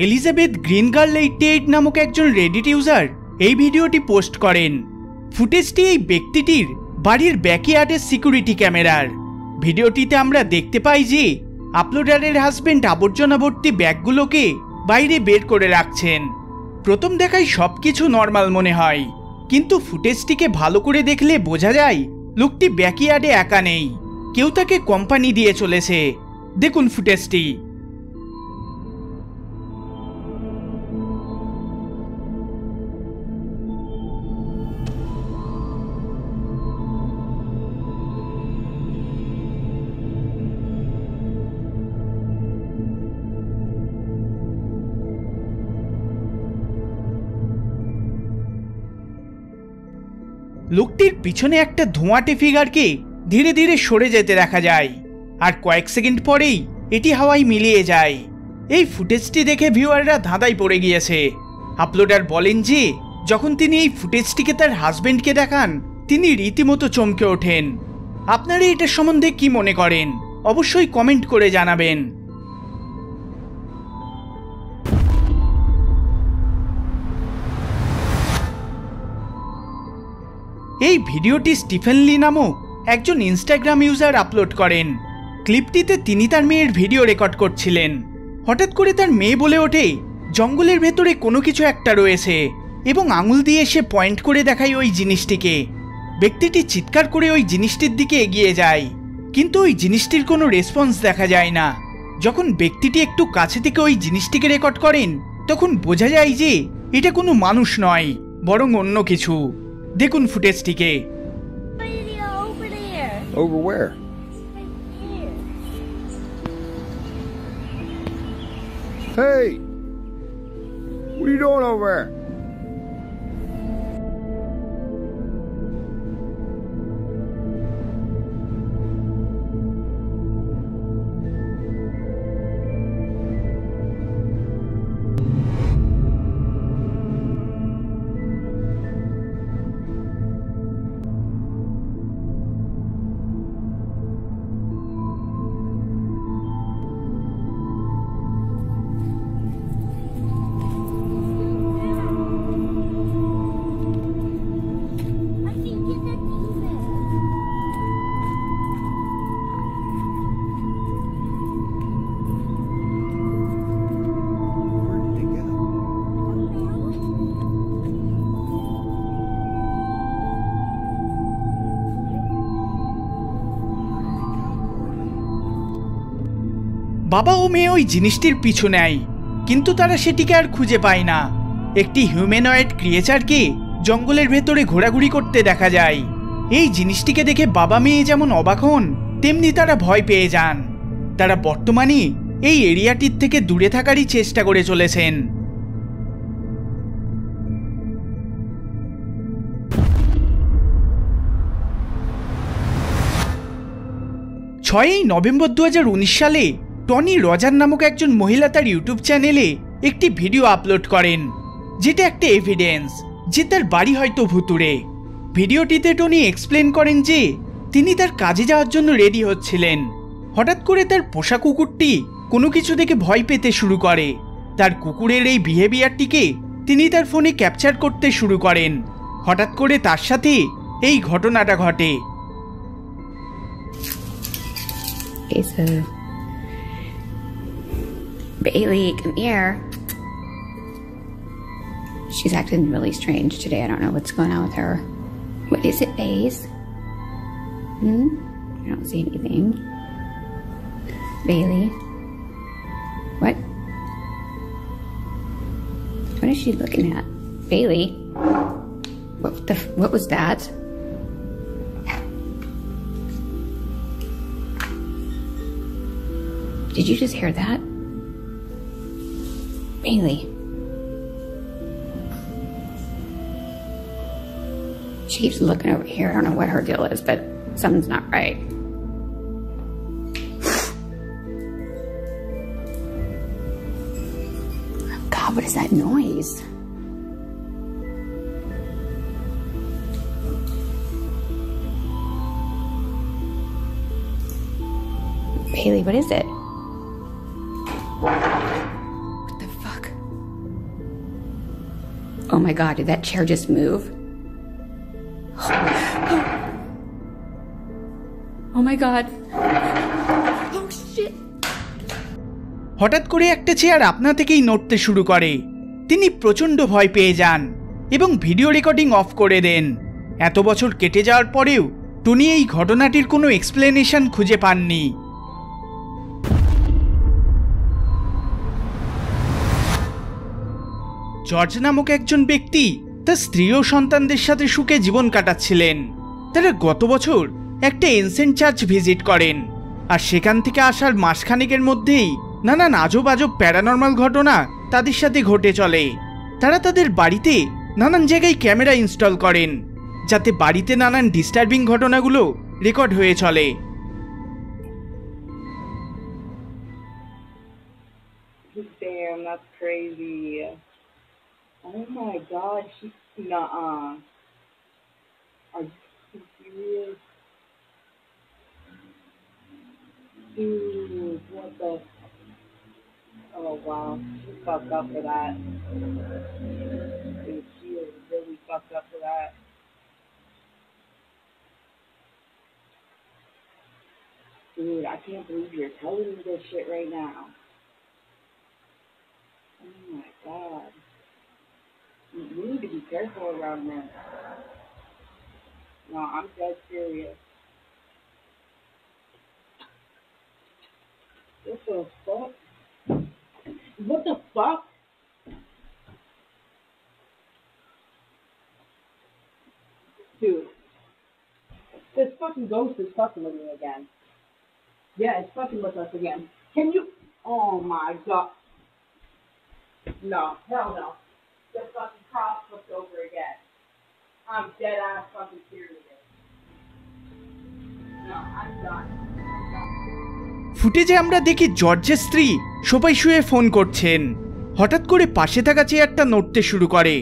Elizabeth green girl 88 নামক একজন Reddit user এই ভিডিওটি পোস্ট করেন। ফুটেজটি এই ব্যক্তিটির বাড়ির ব্যাকইয়ার্ডের সিকিউরিটি ক্যামেরার। ভিডিওটিতে আমরা দেখতে পাই যে আপলোডারের হাজবেন্ড আবর্জনা ভর্তি ব্যাগগুলোকে বাইরে বের করে রাখছেন। প্রথম দেখায় সবকিছু নর্মাল মনে হয়, কিন্তু ফুটেজটিকে ভালো করে দেখলে বোঝা যায় লোকটি ব্যাকইয়ার্ডে একা নেই, কেউ তাকে কোম্পানি দিয়ে চলেছে। দেখুন ফুটেজটি। লোকটির পিছনে একটা ধোঁয়াটে ফিগারকে ধীরে ধীরে সরে যেতে দেখা যায়, আর কয়েক সেকেন্ড পরেই এটি হাওয়ায় মিলিয়ে যায়। এই ফুটেজটি দেখে ভিউয়াররা ধাঁধায় পড়ে গিয়েছে। আপলোডার বলেন যে যখন তিনি এই ফুটেজটিকে তার হাজবেন্ডকে দেখান, তিনি রীতিমতো চমকে ওঠেন। আপনারা এটার সম্বন্ধে কি মনে করেন অবশ্যই কমেন্ট করে জানাবেন। এই ভিডিওটি স্টিফেন লি নামক একজন ইনস্টাগ্রাম ইউজার আপলোড করেন। ক্লিপটিতে তিনি তার মেয়ের ভিডিও রেকর্ড করছিলেন। হঠাৎ করে তার মেয়ে বলে ওঠে জঙ্গলের ভেতরে কোনো কিছু একটা রয়েছে, এবং আঙুল দিয়ে সে পয়েন্ট করে দেখায় ওই জিনিসটিকে। ব্যক্তিটি চিৎকার করে ওই জিনিসটির দিকে এগিয়ে যায়, কিন্তু ওই জিনিসটির কোনো রেসপন্স দেখা যায় না। যখন ব্যক্তিটি একটু কাছে থেকে ওই জিনিসটিকে রেকর্ড করেন, তখন বোঝা যায় যে এটা কোনো মানুষ নয়, বরং অন্য কিছু। দেখুন ফুটেজটিকে। Over where? Hey! What are you doing over there? বাবা ও মেয়ে ওই জিনিসটির পিছু নেয়, কিন্তু তারা সেটিকে আর খুঁজে পায় না। একটি হিউম্যানয়েড ক্রিয়েচারকে জঙ্গলের ভেতরে ঘোরাঘুরি করতে দেখা যায়। এই জিনিসটিকে দেখে বাবা মেয়ে যেমন অবাক হন, তেমনি তারা ভয় পেয়ে যান। তারা বর্তমানে এই এরিয়াটির থেকে দূরে থাকারই চেষ্টা করে চলেছেন। 6 নভেম্বর 2019 সালে টনি রজার নামক একজন মহিলা তার ইউটিউব চ্যানেলে একটি ভিডিও আপলোড করেন, যেটা একটা এভিডেন্স যে তার বাড়ি হয়তো ভুতুড়ে। ভিডিওটিতে টনি এক্সপ্লেন করেন যে তিনি তার কাজে যাওয়ার জন্য রেডি হচ্ছিলেন। হঠাৎ করে তার পোষা কুকুরটি কোনো কিছু দেখে ভয় পেতে শুরু করে। তার কুকুরের এই বিহেভিয়ারটিকে তিনি তার ফোনে ক্যাপচার করতে শুরু করেন। হঠাৎ করে তার সাথে এই ঘটনাটা ঘটে। Okay, so Bailey, come here. She's acting really strange today. I don't know what's going on with her. What is it, Baze? I don't see anything. Bailey? What? What is she looking at? Bailey? What was that? Did you just hear that? Bailey. She keeps looking over here. I don't know what her deal is, but something's not right. Oh God, what is that noise? Bailey, what is it? What the fuck? Oh my God, did that chair just move? Oh my God. Oh shit. হঠাৎ করে একটা chair আপনা থেকেই নড়তে শুরু করে। তিনি প্রচণ্ড ভয় পেয়ে যান এবং ভিডিও রেকর্ডিং অফ করে দেন। এত বছর কেটে যাওয়ার পরেও টনি এই ঘটনাটির কোনো এক্সপ্লেনেশন খুঁজে পাননি। জর্জ নামক একজন ব্যক্তি তার স্ত্রী ও সন্তানদের সাথে সুখে জীবন কাটাচ্ছিলেন। তারা গত বছর একটা এনসেন্ট চার্চ ভিজিট করেন, আর সেখান থেকে আসার মাসখানেকের মধ্যেই নানান আজব আজব প্যারানর্মাল ঘটনা তাদের সাথে ঘটে চলে। তারা তাদের বাড়িতে নানান জায়গায় ক্যামেরা ইনস্টল করেন, যাতে বাড়িতে নানান ডিস্টার্বিং ঘটনাগুলো রেকর্ড হয়ে চলে। Damn, that's crazy. Oh my God, nuh-uh. Are you serious? Dude, what the? Oh wow, she fucked up for that. Dude, she is really fucked up for that. Dude, I can't believe you're telling me this shit right now. Oh my God. We need to be careful around this. No, I'm dead serious. What the fuck? What the fuck? Dude. This fucking ghost is fucking with me again. Yeah, it's fucking with us again. Can you? Oh my God. No, hell no. The fucking cross flipped over again. I'm dead ass fucking serious. No, I'm done. ফুটেজে আমরা দেখি জর্জের স্ত্রী সোফায় শুয়ে phone করছেন। হঠাৎ করে পাশে থাকা চেয়ারটা নড়তে শুরু করে,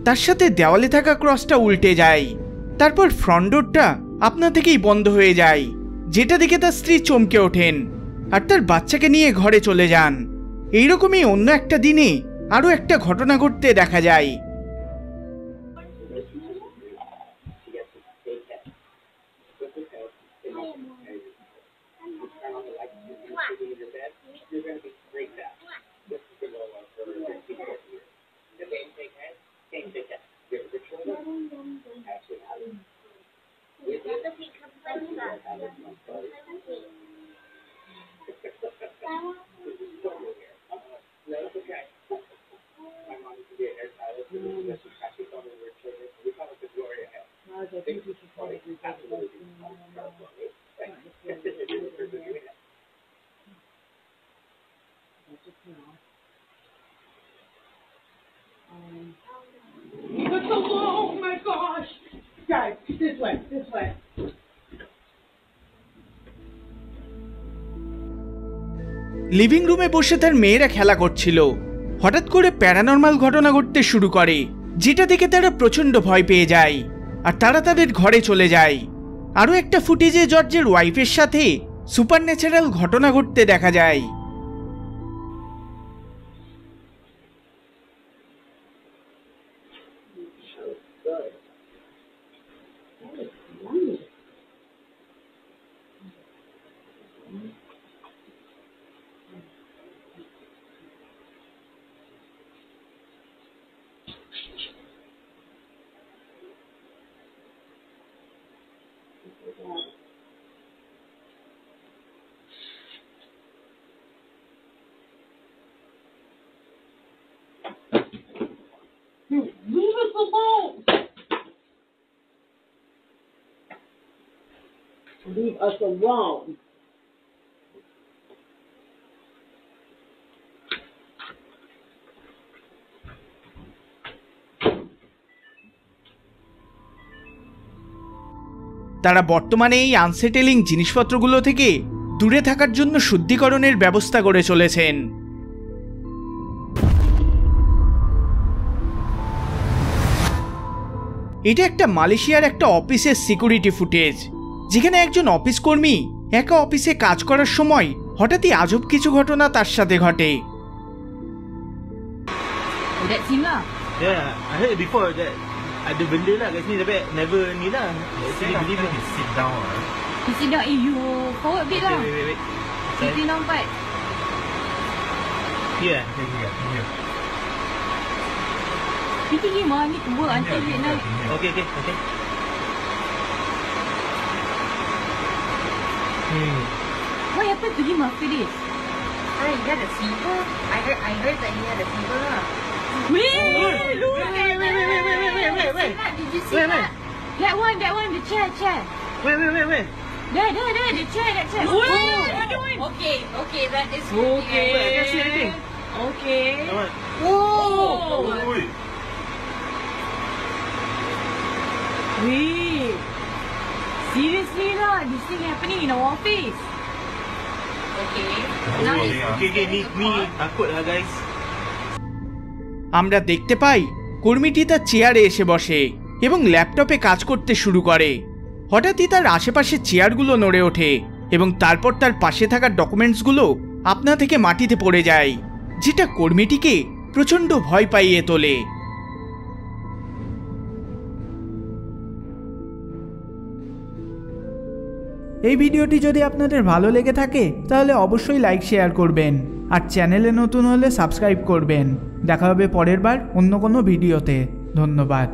তার সাথে দেওয়ালে থাকা ক্রসটা উল্টে যায়। তারপর ফ্রন্ট ডোরটা আপনা থেকেই বন্ধ হয়ে যায়, যেটা দেখে তার স্ত্রী চমকে ওঠেন আর তার বাচ্চাকে নিয়ে ঘরে চলে যান। এইরকমই অন্য একটা দিনে আরও একটা ঘটনা ঘটতে দেখা যায়। Oh my gosh! Guys, this way, this way. Living রুমে বসে তার মেয়েরা খেলা করছিল। হঠাৎ করে প্যারানর্মাল ঘটনা ঘটতে শুরু করে, যেটা দেখে তারা প্রচণ্ড ভয় পেয়ে যায় আর তারা তাদের ঘরে চলে যায়। আরও একটা ফুটেজে জর্জের ওয়াইফের সাথে সুপারন্যাচারাল ঘটনা ঘটতে দেখা যায়। Leave us alone! Leave us alone. তারা বর্তমানে এই আনসেটেলিং জিনিসপত্রগুলো থেকে দূরে থাকার জন্য শুদ্ধিকরণের ব্যবস্থা করে চলেছেন। এটা একটা মালয়েশিয়ার একটা অফিসের সিকিউরিটি ফুটেজ, যেখানে একজন অফিস কর্মী একা অফিসে কাজ করার সময় হঠাৎই আজব কিছু ঘটনা তার সাথে ঘটে। Yeah, I heard before that ada benda lah kat sini tapi never ni lah. Actually believe me. Sit down. You sit down, you forward a bit lah. Wait. Siti nampak. Yeah. Here. Tinggi mah, ni tua until late night. Okay. What happened to him after this? He had a fever. I heard that he had a fever lah. Wait, look. Wait. Did you see that? That one, the chair. Wait. There, the chair, that chair. Oh, Wait, okay, that is Okay. I can't see anything. Okay. Whoa! Wait. Seriously lah, this thing happening in our office. Okay. Okay, ni takut lah guys. আমরা দেখতে পাই কর্মীটি তার চেয়ারে এসে বসে এবং ল্যাপটপে কাজ করতে শুরু করে। হঠাৎই তার আশেপাশে চেয়ারগুলো নড়ে ওঠে এবং তারপর তার পাশে থাকা ডকুমেন্টসগুলো আপনা থেকে মাটিতে পড়ে যায়, যেটা কর্মীটিকে প্রচণ্ড ভয় পাইয়ে তোলে। এই ভিডিওটি যদি আপনাদের ভালো লেগে থাকে তাহলে অবশ্যই লাইক শেয়ার করবেন আর চ্যানেলে নতুন হলে সাবস্ক্রাইব করবেন। দেখা হবে পরের বার অন্য কোনো ভিডিওতে। ধন্যবাদ।